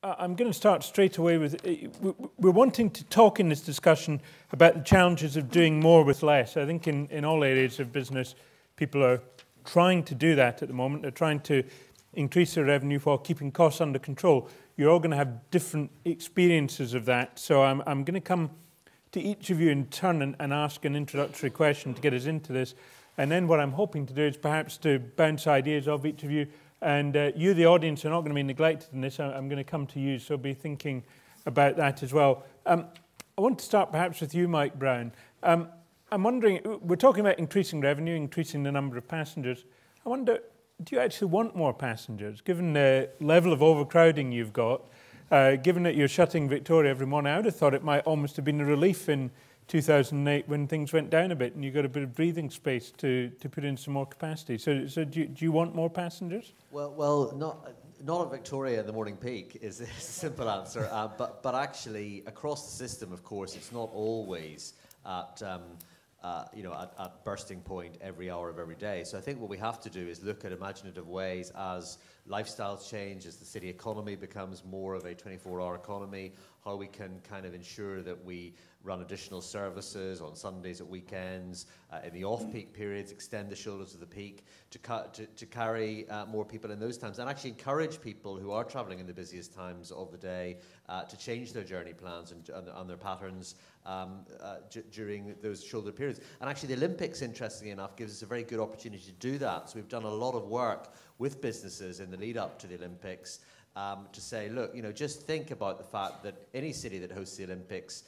I'm going to start straight away with, we're wanting to talk in this discussion about the challenges of doing more with less. I think in all areas of business, people are trying to do that at the moment. They're trying to increase their revenue while keeping costs under control. You're all going to have different experiences of that. So I'm going to come to each of you in turn and ask an introductory question to get us into this. And then what I'm hoping to do is perhaps to bounce ideas off each of you. And you, the audience, are not going to be neglected in this. I'm going to come to you, so be thinking about that as well. I want to start perhaps with you, Mike Brown. I'm wondering, we're talking about increasing revenue, increasing the number of passengers. I wonder, do you actually want more passengers? Given the level of overcrowding you've got, given that you're shutting Victoria every morning, I would have thought it might almost have been a relief in 2008 when things went down a bit and you got a bit of breathing space to put in some more capacity. So do you want more passengers? Well, not at Victoria in the morning peak is a simple answer. But actually, across the system, of course, it's not always at bursting point every hour of every day. So I think what we have to do is look at imaginative ways as lifestyles change, as the city economy becomes more of a 24-hour economy, how we can kind of ensure that we run additional services on Sundays at weekends, in the off-peak periods, extend the shoulders of the peak to carry more people in those times, and actually encourage people who are travelling in the busiest times of the day to change their journey plans and their patterns during those shoulder periods. And actually the Olympics, interestingly enough, gives us a very good opportunity to do that. So we've done a lot of work with businesses in the lead up to the Olympics to say, look, just think about the fact that any city that hosts the Olympics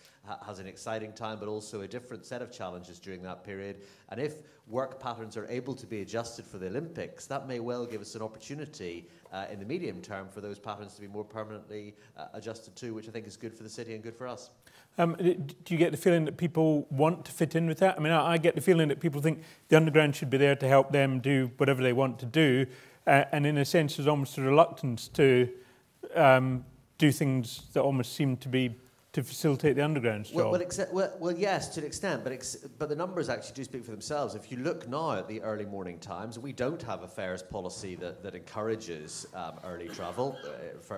has an exciting time, but also a different set of challenges during that period. And if work patterns are able to be adjusted for the Olympics, that may well give us an opportunity in the medium term for those patterns to be more permanently adjusted to, which I think is good for the city and good for us. Do you get the feeling that people want to fit in with that? I mean, I get the feeling that people think the Underground should be there to help them do whatever they want to do. And in a sense, there's almost a reluctance to do things that almost seem to be to facilitate the Underground's job. Well, yes, to an extent, but the numbers actually do speak for themselves. If you look now at the early morning times, we don't have a fares policy that encourages early travel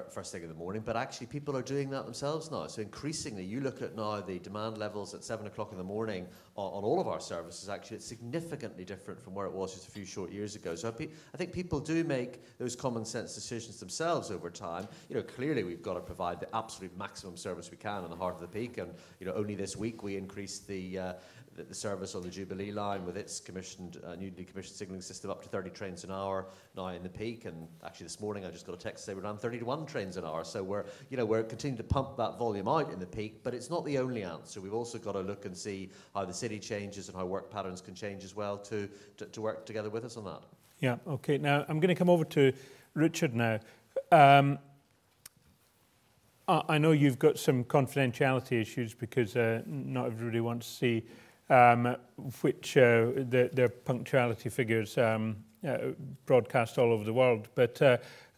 first thing in the morning, but actually people are doing that themselves now. So increasingly, you look at now the demand levels at 7 o'clock in the morning on all of our services, actually it's significantly different from where it was just a few short years ago. So I think people do make those common sense decisions themselves over time. Clearly we've got to provide the absolute maximum service we can in the heart of the peak, and only this week we increased the service on the Jubilee line with its newly commissioned signalling system up to 30 trains an hour now in the peak. And actually this morning I just got a text to say we're around 31 trains an hour. So we're continuing to pump that volume out in the peak, but it's not the only answer. We've also got to look and see how the city changes and how work patterns can change as well to work together with us on that. Yeah, okay. Now I'm going to come over to Richard now. I know you've got some confidentiality issues because not everybody wants to see which their punctuality figures broadcast all over the world. But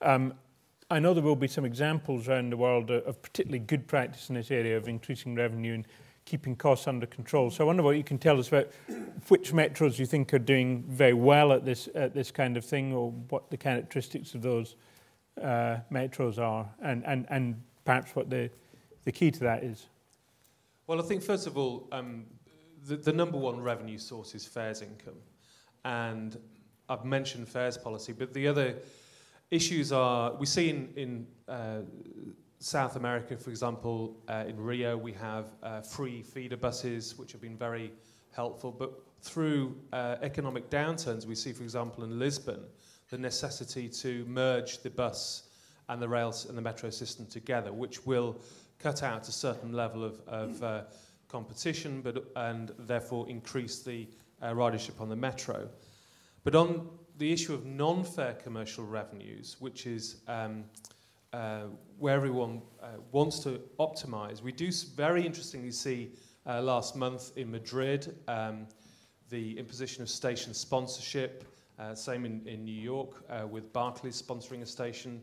I know there will be some examples around the world of particularly good practice in this area of increasing revenue and keeping costs under control. So I wonder what you can tell us about which metros you think are doing very well at this kind of thing, or what the characteristics of those metros are, and perhaps what the key to that is. Well, I think first of all, the number one revenue source is fares income. And I've mentioned fares policy, but the other issues are, we see in South America, for example, in Rio, we have free feeder buses, which have been very helpful. But through economic downturns, we see, for example, in Lisbon, the necessity to merge the bus and the rails and the metro system together, which will cut out a certain level of competition, and therefore increase the ridership on the metro. But on the issue of non-fare commercial revenues, which is where everyone wants to optimise, we do very interestingly see last month in Madrid the imposition of station sponsorship, same in New York with Barclays sponsoring a station.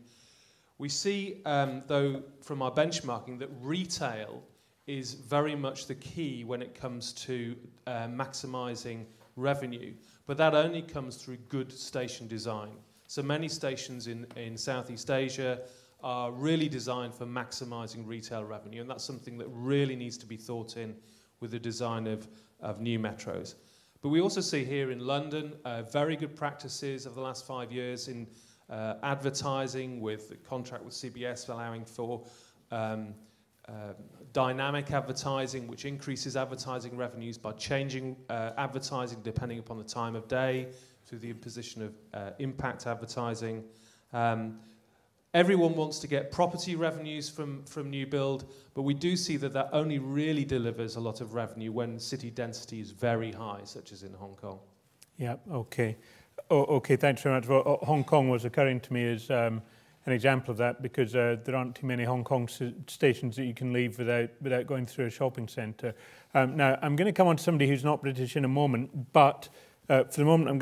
We see, though, from our benchmarking, that retail is very much the key when it comes to maximising revenue. But that only comes through good station design. So many stations in Southeast Asia are really designed for maximising retail revenue, and that's something that really needs to be thought in with the design of new metros. But we also see here in London very good practices of the last 5 years in advertising, with the contract with CBS allowing for dynamic advertising, which increases advertising revenues by changing advertising depending upon the time of day, through the imposition of impact advertising. Everyone wants to get property revenues from new build, but we do see that that only really delivers a lot of revenue when city density is very high, such as in Hong Kong. Yeah, okay. Okay, thanks very much. Well, Hong Kong was occurring to me as an example of that, because there aren't too many Hong Kong stations that you can leave without going through a shopping centre. Now, I'm going to come on to somebody who's not British in a moment, but for the moment, I'm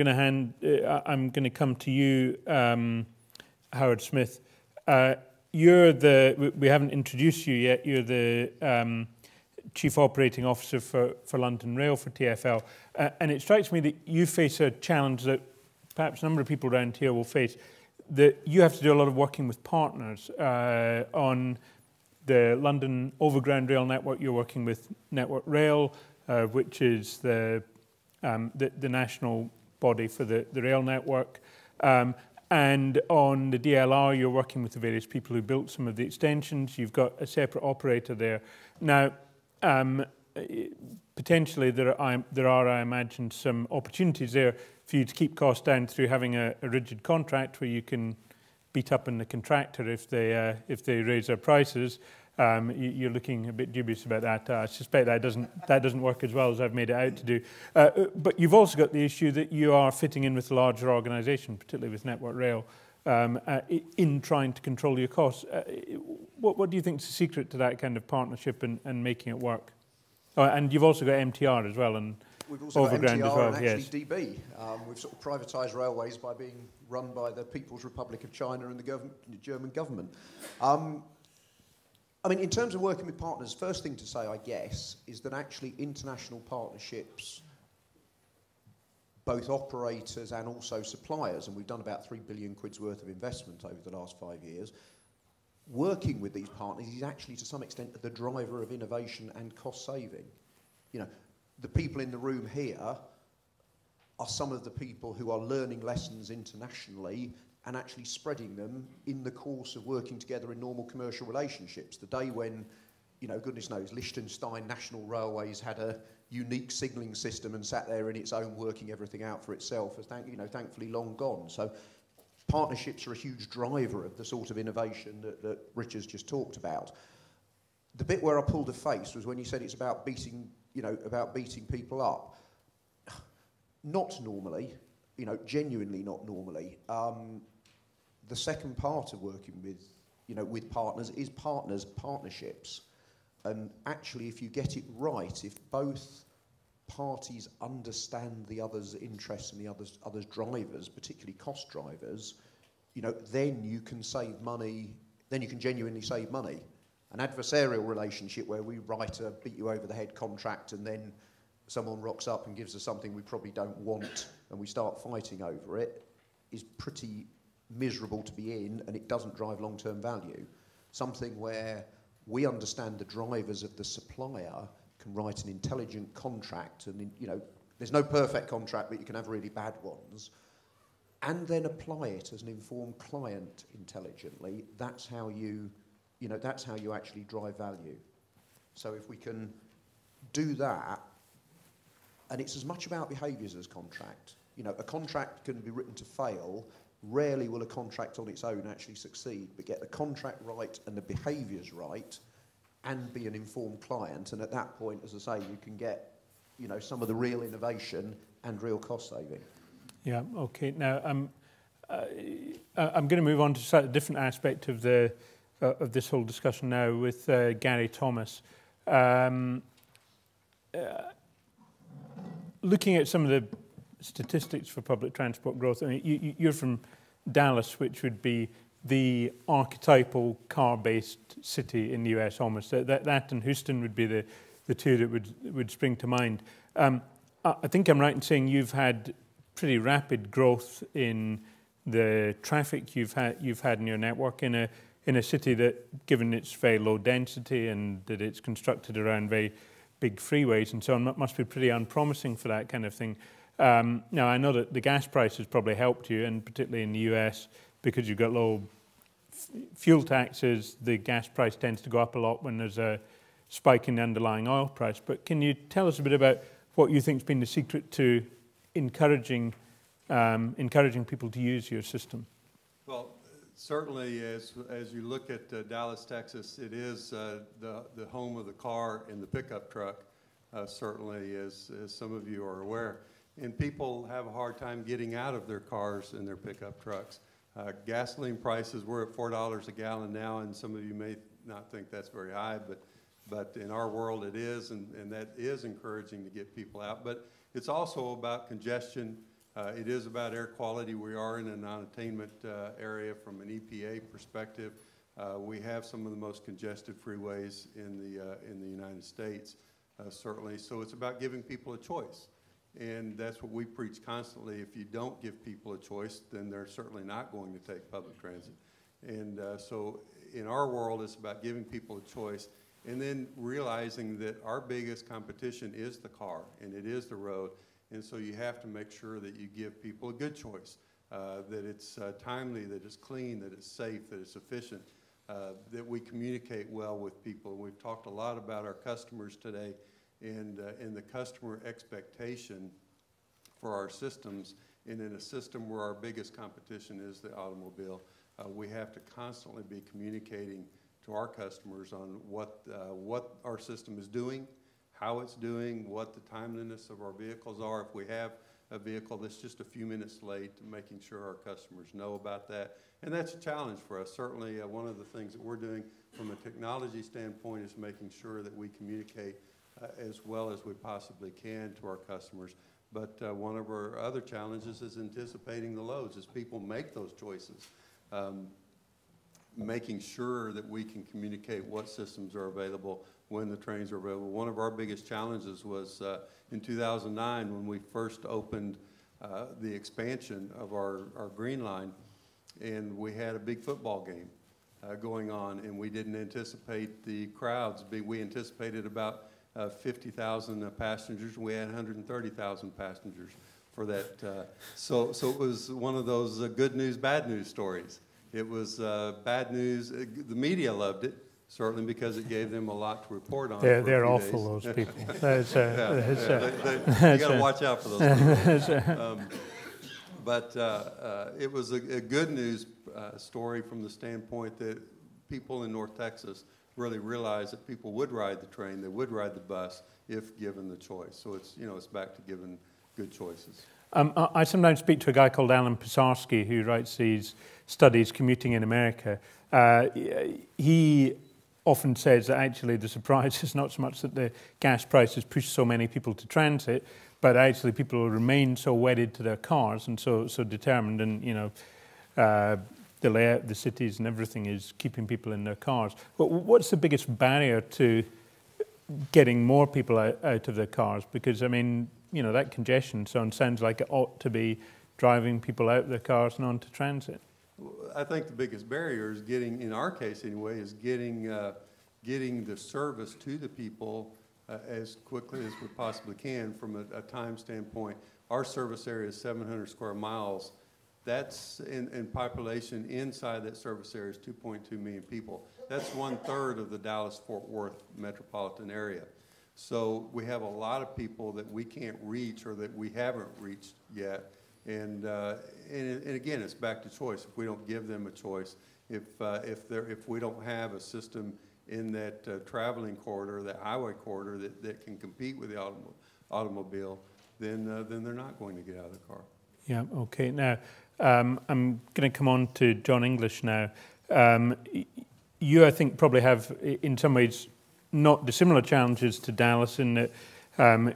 going to come to you, Howard Smith. We haven't introduced you yet. You're the Chief Operating Officer for London Rail for TfL. And it strikes me that you face a challenge that perhaps a number of people around here will face, that you have to do a lot of working with partners. On the London Overground Rail network, you're working with MetroRail, which is the national body for the rail network. And on the DLR, you're working with the various people who built some of the extensions. You've got a separate operator there. Now, potentially there are, I imagine, some opportunities there for you to keep costs down through having a rigid contract where you can beat up on the contractor if they raise their prices. You're looking a bit dubious about that. I suspect that doesn't work as well as I've made it out to do. But you've also got the issue that you are fitting in with a larger organisation, particularly with MetroRail, in trying to control your costs. What do you think is the secret to that kind of partnership and making it work? Oh, and you've also got MTR as well, and we've also Overground got MTR as well. And actually yes. DB. We've sort of privatised railways by being run by the People's Republic of China and the German government. I mean, in terms of working with partners, first thing to say, I guess, is that actually international partnerships, both operators and also suppliers, and we've done about 3 billion quid's worth of investment over the last 5 years, working with these partners is actually to some extent the driver of innovation and cost saving. You know, the people in the room here are some of the people who are learning lessons internationally and actually spreading them in the course of working together in normal commercial relationships. The day when, you know, goodness knows, Liechtenstein National Railways had a unique signalling system and sat there in its own working everything out for itself, has thankfully long gone. So partnerships are a huge driver of the sort of innovation that Richard's just talked about. The bit where I pulled a face was when you said it's about beating people up. Not normally, genuinely not normally. The second part of working with partners is partnerships. And actually, if you get it right, if both parties understand the other's interests and the other's drivers, particularly cost drivers, then you can save money. Then you can genuinely save money. An adversarial relationship where we write a beat you over the head contract and then someone rocks up and gives us something we probably don't want and we start fighting over it is pretty miserable to be in, and it doesn't drive long-term value. Something where we understand the drivers of the supplier, can write an intelligent contract, and there's no perfect contract, but you can have really bad ones, and then apply it as an informed client intelligently. That's how you actually drive value. So if we can do that, and it's as much about behaviours as contract. A contract can be written to fail. Rarely will a contract on its own actually succeed, but get the contract right and the behaviours right and be an informed client. And at that point, as I say, you can get, some of the real innovation and real cost saving. Yeah, okay. Now, I'm going to move on to a slightly different aspect of this whole discussion now with Gary Thomas. Looking at some of the statistics for public transport growth, I mean, you're from Dallas, which would be the archetypal car-based city in the US almost. That and Houston would be the two that would spring to mind. I think I'm right in saying you've had pretty rapid growth in the traffic you've had in your network in in a city that, given its very low density and that it's constructed around very big freeways and so on, must be pretty unpromising for that kind of thing. Now, I know that the gas prices probably helped you, and particularly in the US, because you've got low fuel taxes, the gas price tends to go up a lot when there's a spike in the underlying oil price. But can you tell us a bit about what you think has been the secret to encouraging people to use your system? Well, certainly as you look at Dallas, Texas, it is the home of the car and the pickup truck, certainly, as some of you are aware. And people have a hard time getting out of their cars and their pickup trucks. Gasoline prices, we're at $4 a gallon now, and some of you may not think that's very high, but in our world it is, and that is encouraging to get people out. But it's also about congestion. It is about air quality. We are in a non-attainment area from an EPA perspective. We have some of the most congested freeways in the United States, certainly. So it's about giving people a choice. And that's what we preach constantly. If you don't give people a choice, then they're certainly not going to take public transit. And so in our world, it's about giving people a choice and then realizing that our biggest competition is the car and it is the road. And so you have to make sure that you give people a good choice, that it's timely, that it's clean, that it's safe, that it's efficient, that we communicate well with people. And we've talked a lot about our customers today. And the customer expectation for our systems, and in a system where our biggest competition is the automobile, we have to constantly be communicating to our customers on what our system is doing, how it's doing, what the timeliness of our vehicles are. If we have a vehicle that's just a few minutes late, making sure our customers know about that. And that's a challenge for us. Certainly, one of the things that we're doing from a technology standpoint is making sure that we communicate as well as we possibly can to our customers. But one of our other challenges is anticipating the loads as people make those choices, making sure that we can communicate what systems are available when the trains are available. One of our biggest challenges was in 2009 when we first opened the expansion of our Green Line, and we had a big football game going on, and we didn't anticipate the crowds. We anticipated about 50,000 passengers. We had 130,000 passengers for that. So it was one of those good news, bad news stories. It was bad news. The media loved it, certainly, because it gave them a lot to report on. They're awful, those people. You got to watch out for those people. But it was a good news story from the standpoint that people in North Texas really realized that people would ride the train, they would ride the bus if given the choice. So it's, it's back to giving good choices. I sometimes speak to a guy called Alan Pisarski who writes these studies, Commuting in America. He often says that actually the surprise is not so much that the gas prices push so many people to transit, but actually people remain so wedded to their cars and so determined, and the layout of the cities and everything is keeping people in their cars. But what's the biggest barrier to getting more people out of their cars? Because, I mean, that congestion sounds like it ought to be driving people out of their cars and onto transit. I think the biggest barrier is getting, in our case anyway, is getting the service to the people as quickly as we possibly can from a time standpoint. Our service area is 700 square miles. That's in population inside that service area is 2.2 million people. That's 1/3 of the Dallas-Fort Worth metropolitan area. So we have a lot of people that we can't reach or that we haven't reached yet. And again, it's back to choice. If we don't give them a choice, if we don't have a system in that traveling corridor, that highway corridor that can compete with the automobile, then they're not going to get out of the car. Yeah, okay. Now, I'm going to come on to John English now. You, I think, probably have, in some ways, not dissimilar challenges to Dallas in that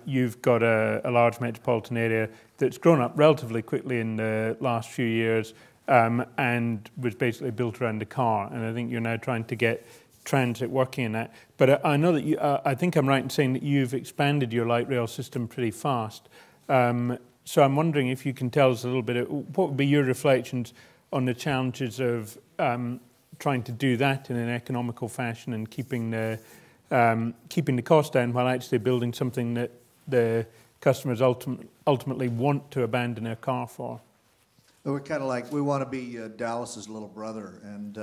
you've got a large metropolitan area that's grown up relatively quickly in the last few years and was basically built around the car. And I think you're now trying to get transit working in that. But I know that I think I'm right in saying that you've expanded your light rail system pretty fast. So I'm wondering if you can tell us a little bit, what would be your reflections on the challenges of trying to do that in an economical fashion and keeping the cost down while actually building something that the customers ultimately want to abandon their car for. We're kind of like, we want to be Dallas's little brother, and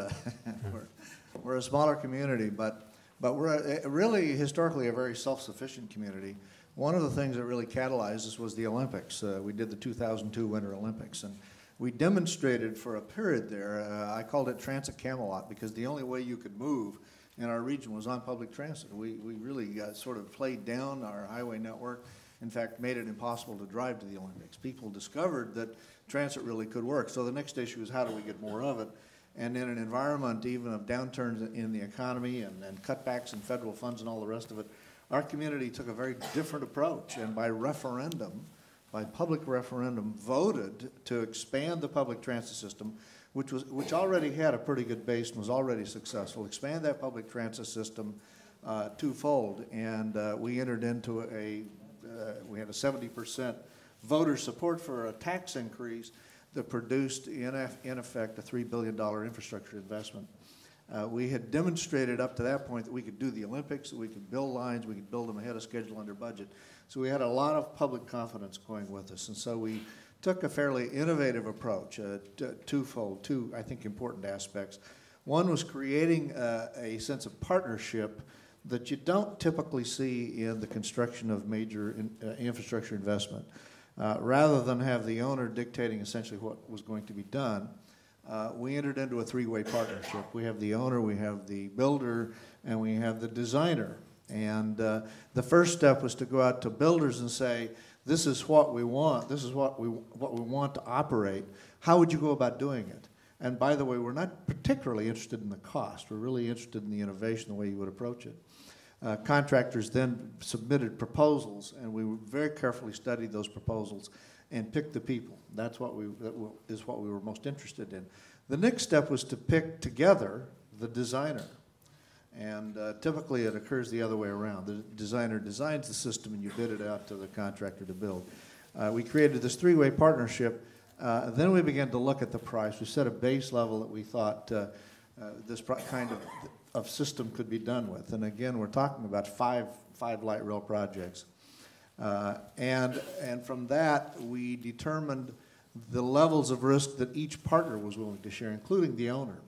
we're a smaller community, but we're really historically a very self-sufficient community. One of the things that really catalyzed us was the Olympics. We did the 2002 Winter Olympics, and we demonstrated for a period there, I called it Transit Camelot, because the only way you could move in our region was on public transit. We really sort of played down our highway network, in fact, made it impossible to drive to the Olympics. People discovered that transit really could work. So the next issue is how do we get more of it? And in an environment even of downturns in the economy and cutbacks in federal funds and all the rest of it, our community took a very different approach, and by public referendum, voted to expand the public transit system, which already had a pretty good base and was already successful. Expand that public transit system twofold, and we entered into we had a 70% voter support for a tax increase that produced, in effect, a $3 billion infrastructure investment. We had demonstrated up to that point that we could do the Olympics, that we could build lines, we could build them ahead of schedule under budget. So we had a lot of public confidence going with us. And so we took a fairly innovative approach, twofold, two, I think, important aspects. One was creating a sense of partnership that you don't typically see in the construction of major infrastructure investment. Rather than have the owner dictating essentially what was going to be done, we entered into a three-way partnership. We have the owner, we have the builder, and we have the designer. And the first step was to go out to builders and say, this is what we want, this is what we want to operate. How would you go about doing it? And by the way, we're not particularly interested in the cost. We're really interested in the innovation, the way you would approach it. Contractors then submitted proposals, and we very carefully studied those proposals and picked the people. That is what we were most interested in. The next step was to pick together the designer. And typically it occurs the other way around. The designer designs the system and you bid it out to the contractor to build. We created this three-way partnership. Then we began to look at the price. We set a base level that we thought this kind of system could be done with. And again, we're talking about five light rail projects. And from that, we determined the levels of risk that each partner was willing to share, including the owner,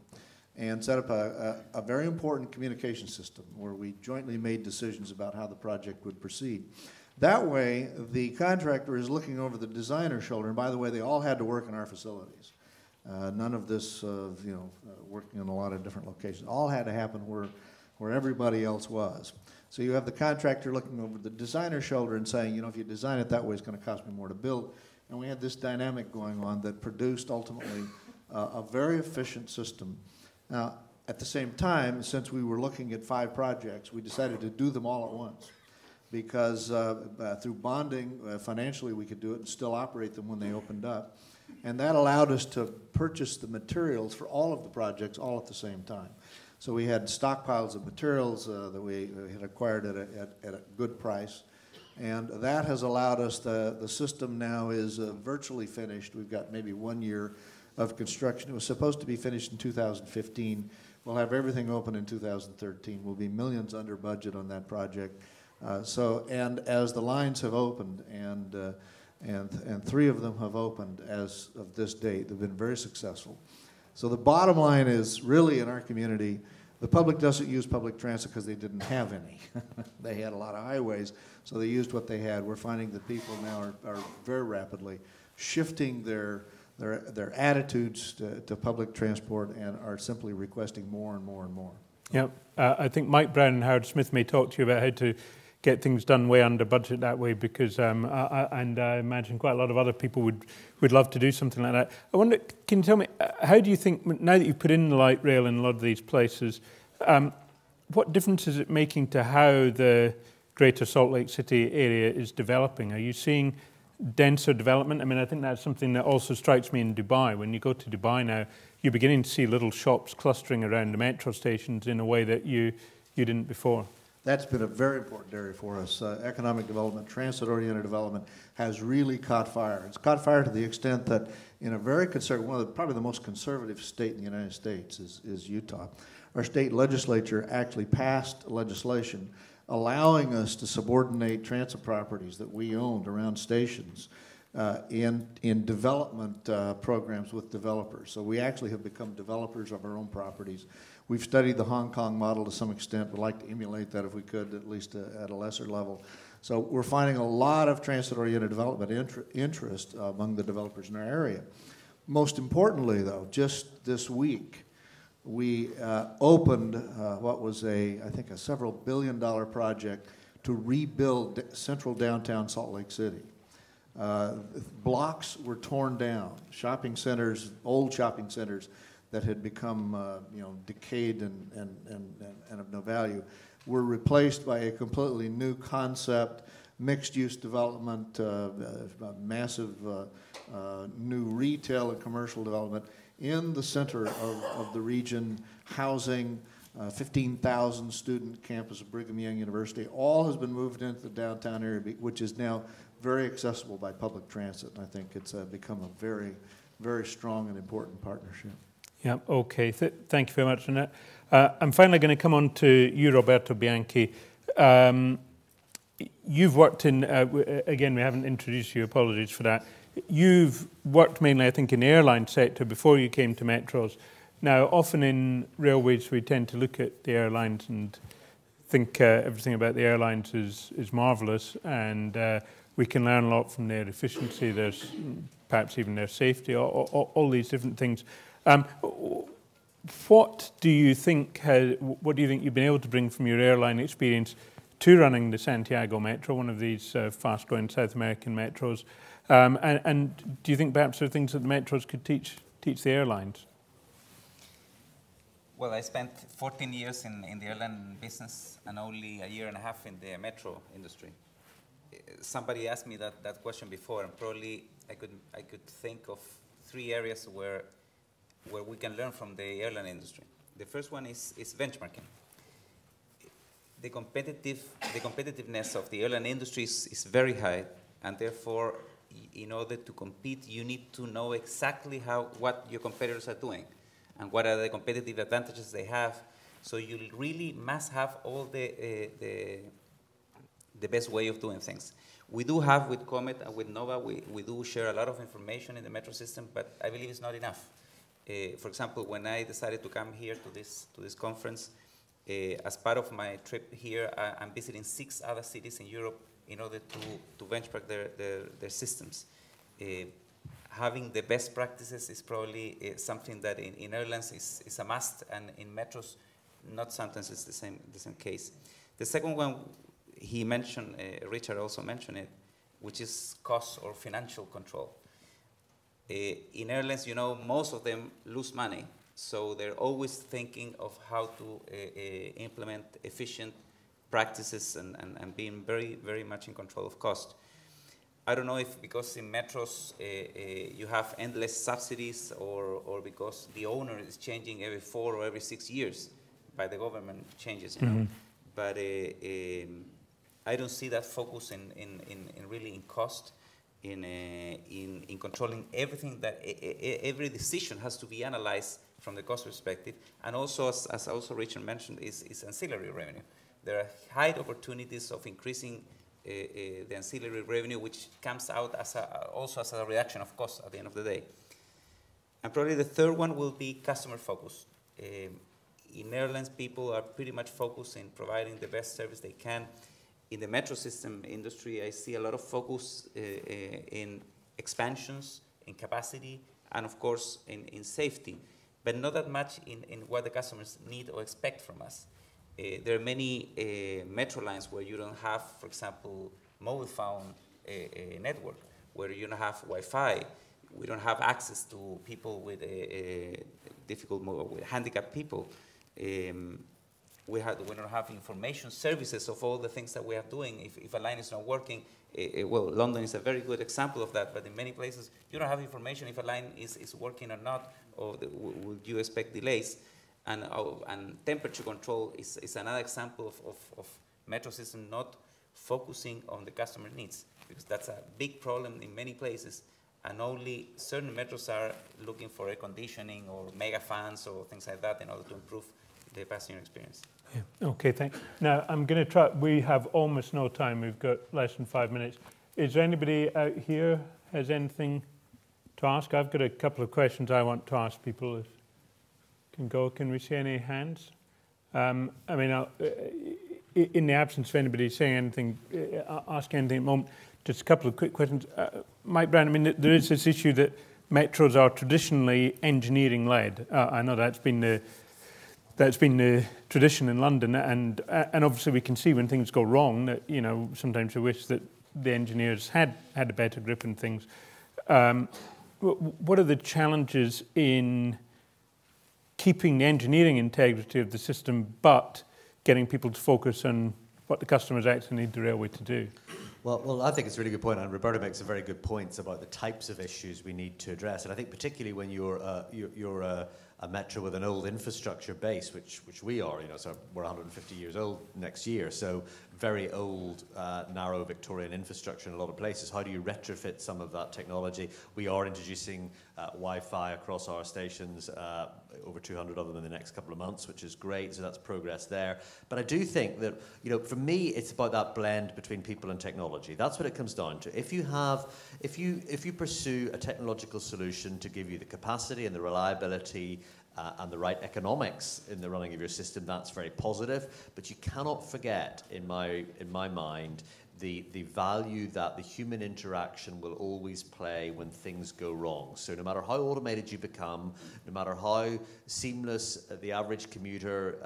and set up a very important communication system where we jointly made decisions about how the project would proceed. That way, the contractor is looking over the designer's shoulder, and by the way, they all had to work in our facilities. None of this, working in a lot of different locations. All had to happen where everybody else was. So you have the contractor looking over the designer's shoulder and saying, if you design it that way, it's going to cost me more to build. And we had this dynamic going on that produced ultimately a very efficient system. Now, at the same time, since we were looking at 5 projects, we decided to do them all at once because through bonding, financially we could do it and still operate them when they opened up. And that allowed us to purchase the materials for all of the projects all at the same time. So we had stockpiles of materials that we had acquired at a good price. And that has allowed us, the system now is virtually finished. We've got maybe 1 year of construction. It was supposed to be finished in 2015. We'll have everything open in 2013. We'll be millions under budget on that project. And as the lines have opened, and 3 of them have opened as of this date, they've been very successful. So the bottom line is, really in our community, the public doesn't use public transit because they didn't have any. They had a lot of highways, so they used what they had. We're finding that people now are very rapidly shifting their attitudes to public transport and are simply requesting more and more and more. Yeah, I think Mike Brown and Howard Smith may talk to you about how to get things done way under budget that way, because I imagine quite a lot of other people would love to do something like that. I wonder, can you tell me, how do you think, now that you've put in the light rail in a lot of these places, what difference is it making to how the greater Salt Lake City area is developing? Are you seeing denser development? I mean, I think that's something that also strikes me in Dubai. When you go to Dubai now, you're beginning to see little shops clustering around the metro stations in a way that you didn't before. That's been a very important area for us. Economic development, transit-oriented development has really caught fire. It's caught fire to the extent that in a very conservative, probably the most conservative state in the United States is Utah. Our state legislature actually passed legislation allowing us to subordinate transit properties that we owned around stations in development programs with developers. So we actually have become developers of our own properties. We've studied the Hong Kong model to some extent. We'd like to emulate that if we could, at least at a lesser level. So we're finding a lot of transit-oriented development interest among the developers in our area. Most importantly, though, just this week, we opened what was I think a several billion-dollar project to rebuild central downtown Salt Lake City. Blocks were torn down, shopping centers, old shopping centers that had become decayed and of no value, were replaced by a completely new concept, mixed-use development, massive new retail and commercial development in the center of the region, housing 15,000 student campus of Brigham Young University. All has been moved into the downtown area, which is now very accessible by public transit. And I think it's become a very, very strong and important partnership. Yeah, okay. Thank you very much, Annette. I'm finally going to come on to you, Roberto Bianchi. You've worked in, again, we haven't introduced you, apologies for that. You've worked mainly, I think, in the airline sector before you came to Metros. Now, often in railways, we tend to look at the airlines and think everything about the airlines is marvellous, and we can learn a lot from their efficiency, there's perhaps even their safety, all these different things. What do you think you've been able to bring from your airline experience to running the Santiago Metro, one of these fast-growing South American metros? And do you think perhaps there are things that the metros could teach the airlines? Well, I spent 14 years in the airline business and only a year and a half in the metro industry. Somebody asked me that question before, and probably I could think of 3 areas where we can learn from the airline industry. The first one is benchmarking. The competitiveness of the airline industry is very high, and therefore, in order to compete, you need to know exactly what your competitors are doing and what are the competitive advantages they have. So you really must have all the best way of doing things. We do have with Comet and with Nova, we do share a lot of information in the metro system, but I believe it's not enough. For example, when I decided to come here to this conference, as part of my trip here, I'm visiting 6 other cities in Europe in order to benchmark their systems. Having the best practices is probably something that in airlines is a must, and in metros, not sometimes it's the same case. The second one he mentioned, Richard also mentioned it, which is cost or financial control. In airlines, most of them lose money, so they're always thinking of how to implement efficient practices and being very, very much in control of cost. I don't know if because in metros you have endless subsidies or because the owner is changing every 4 or every 6 years by the government changes, But I don't see that focus in really in cost, in controlling everything. That every decision has to be analyzed from the cost perspective, and also as also Richard mentioned, is ancillary revenue. There are high opportunities of increasing the ancillary revenue, which comes out also as a reduction of cost at the end of the day. And probably the third one will be customer focus. In airlines, people are pretty much focused in providing the best service they can. In the metro system industry, I see a lot of focus in expansions, in capacity, and of course in safety, but not that much in what the customers need or expect from us. There are many metro lines where you don't have, for example, mobile phone network, where you don't have Wi-Fi. We don't have access to people with with handicapped people. We don't have information services of all the things that we are doing. If a line is not working, well, London is a very good example of that, but in many places, you don't have information if a line is working or not, or would you expect delays? And temperature control is another example of metro system not focusing on the customer needs, because that's a big problem in many places, and only certain metros are looking for air conditioning or mega fans or things like that in order to improve the passenger experience. Yeah. Okay, thanks. Now, I'm going to try, we have almost no time. We've got less than 5 minutes. Is there anybody out here has anything to ask? I've got a couple of questions I want to ask people. If can go, can we see any hands? I mean, in the absence of anybody saying anything, asking anything at the moment, just a couple of quick questions. Mike Brown, I mean, there is this issue that metros are traditionally engineering-led. I know that's been the tradition in London, and obviously we can see when things go wrong that, you know, sometimes we wish that the engineers had a better grip on things. What are the challenges in keeping the engineering integrity of the system, but getting people to focus on what the customers actually need the railway to do? Well, I think it's a really good point, and Roberto makes a very good point about the types of issues we need to address. And I think particularly when you're a metro with an old infrastructure base, which we are, you know, so we're 150 years old next year, so very old, narrow Victorian infrastructure in a lot of places. How do you retrofit some of that technology? We are introducing Wi-Fi across our stations, over 200 of them in the next couple of months, which is great, so that's progress there. But I do think that, you know, for me, it's about that blend between people and technology. That's what it comes down to. If you pursue a technological solution to give you the capacity and the reliability and the right economics in the running of your system, that's very positive. But you cannot forget, in my mind, the value that the human interaction will always play when things go wrong. So no matter how automated you become, no matter how seamless the average commuter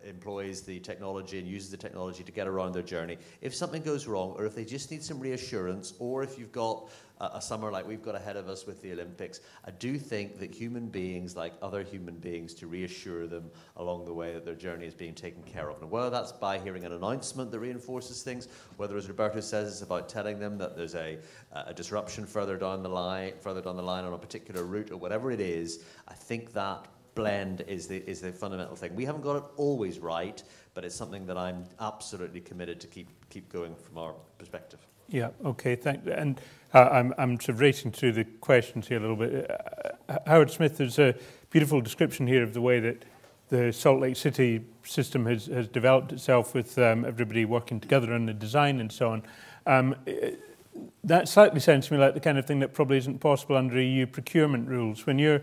employs the technology and uses the technology to get around their journey, if something goes wrong, or if they just need some reassurance, or if you've got a summer like we've got ahead of us with the Olympics, I do think that human beings, like other human beings, to reassure them along the way that their journey is being taken care of. And whether that's by hearing an announcement that reinforces things, whether, as Roberto says, it's about telling them that there's a disruption further down the line on a particular route, or whatever it is, I think that blend is the fundamental thing. We haven't got it always right, but it's something that I'm absolutely committed to keep going from our perspective. Yeah, okay, thank you. And I'm sort of racing through the questions here a little bit. Howard Smith, there's a beautiful description here of the way that the Salt Lake City system has developed itself with everybody working together on the design and so on. That slightly sounds to me like the kind of thing that probably isn't possible under EU procurement rules. When you're,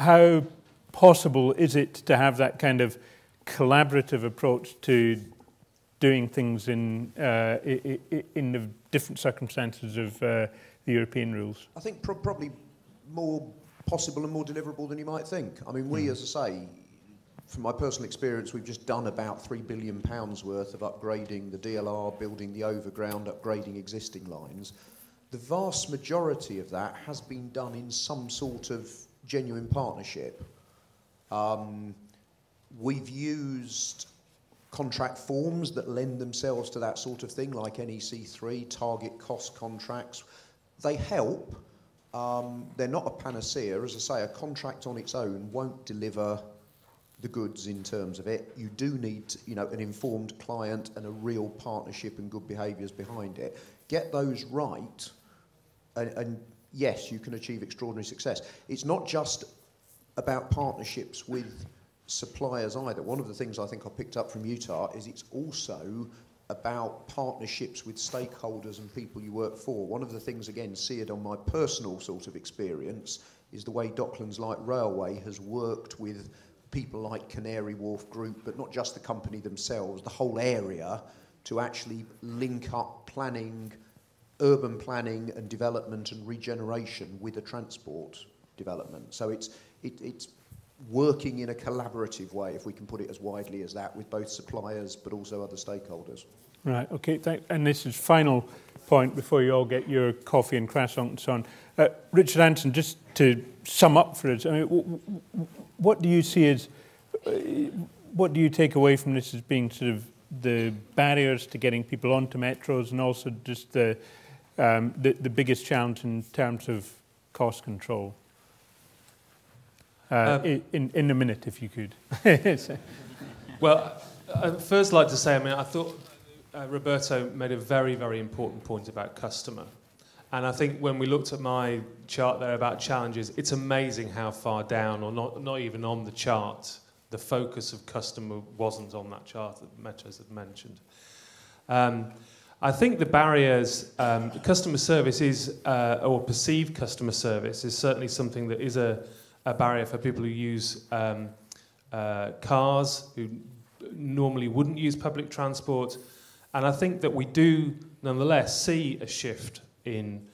how possible is it to have that kind of collaborative approach to doing things in the different circumstances of the European rules? I think probably more possible and more deliverable than you might think. I mean, we, as I say, from my personal experience, we've just done about £3 billion worth of upgrading the DLR, building the overground, upgrading existing lines. The vast majority of that has been done in some sort of genuine partnership. We've used contract forms that lend themselves to that sort of thing, like NEC3, target cost contracts. They help. They're not a panacea. As I say, a contract on its own won't deliver the goods in terms of it. You do need, you know, an informed client and a real partnership and good behaviours behind it. Get those right, and yes, you can achieve extraordinary success. It's not just about partnerships with suppliers either. One of the things I think I picked up from Utah is it's also about partnerships with stakeholders and people you work for. One of the things, again, seared on my personal sort of experience, is the way Docklands Light Railway has worked with people like Canary Wharf Group, but not just the company themselves, the whole area, to actually link up planning, urban planning and development and regeneration with a transport development. So it's working in a collaborative way, if we can put it as widely as that, with both suppliers but also other stakeholders. Right, okay, and this is final point before you all get your coffee and croissant and so on. Richard Anson, just to sum up for us, I mean, what do you see as, what do you take away from this as being sort of the barriers to getting people onto metros, and also just the biggest challenge in terms of cost control? In a minute, if you could. Well, I'd first like to say, I mean, I thought Roberto made a very, very important point about customer. And I think when we looked at my chart there about challenges, it's amazing how far down, or not even on the chart, the focus of customer wasn't on that chart that Metros had mentioned. I think the barriers, customer service is, or perceived customer service, is certainly something that is a barrier for people who use cars, who normally wouldn't use public transport. And I think that we do, nonetheless, see a shift in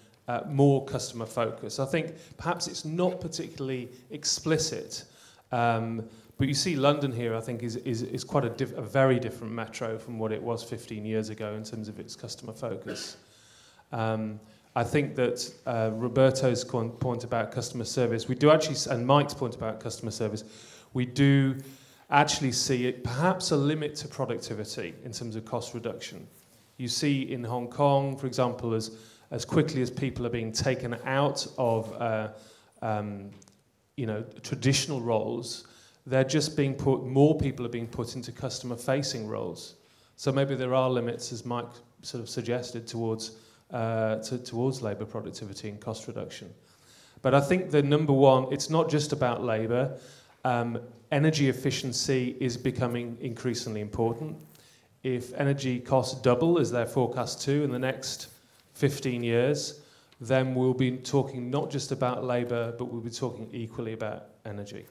more customer focus. I think perhaps it's not particularly explicit, but you see London here, I think, is quite a very different metro from what it was 15 years ago in terms of its customer focus. I think that Roberto's point about customer service, we do actually, and Mike's point about customer service, we do actually see it perhaps a limit to productivity in terms of cost reduction. You see in Hong Kong, for example, as quickly as people are being taken out of traditional roles, they're just being more people are being put into customer-facing roles. So maybe there are limits, as Mike sort of suggested, towards labour productivity and cost reduction. But I think the number one, it's not just about labour. Energy efficiency is becoming increasingly important. If energy costs double, as they're forecast to in the next 15 years, then we'll be talking not just about labour, but we'll be talking equally about energy.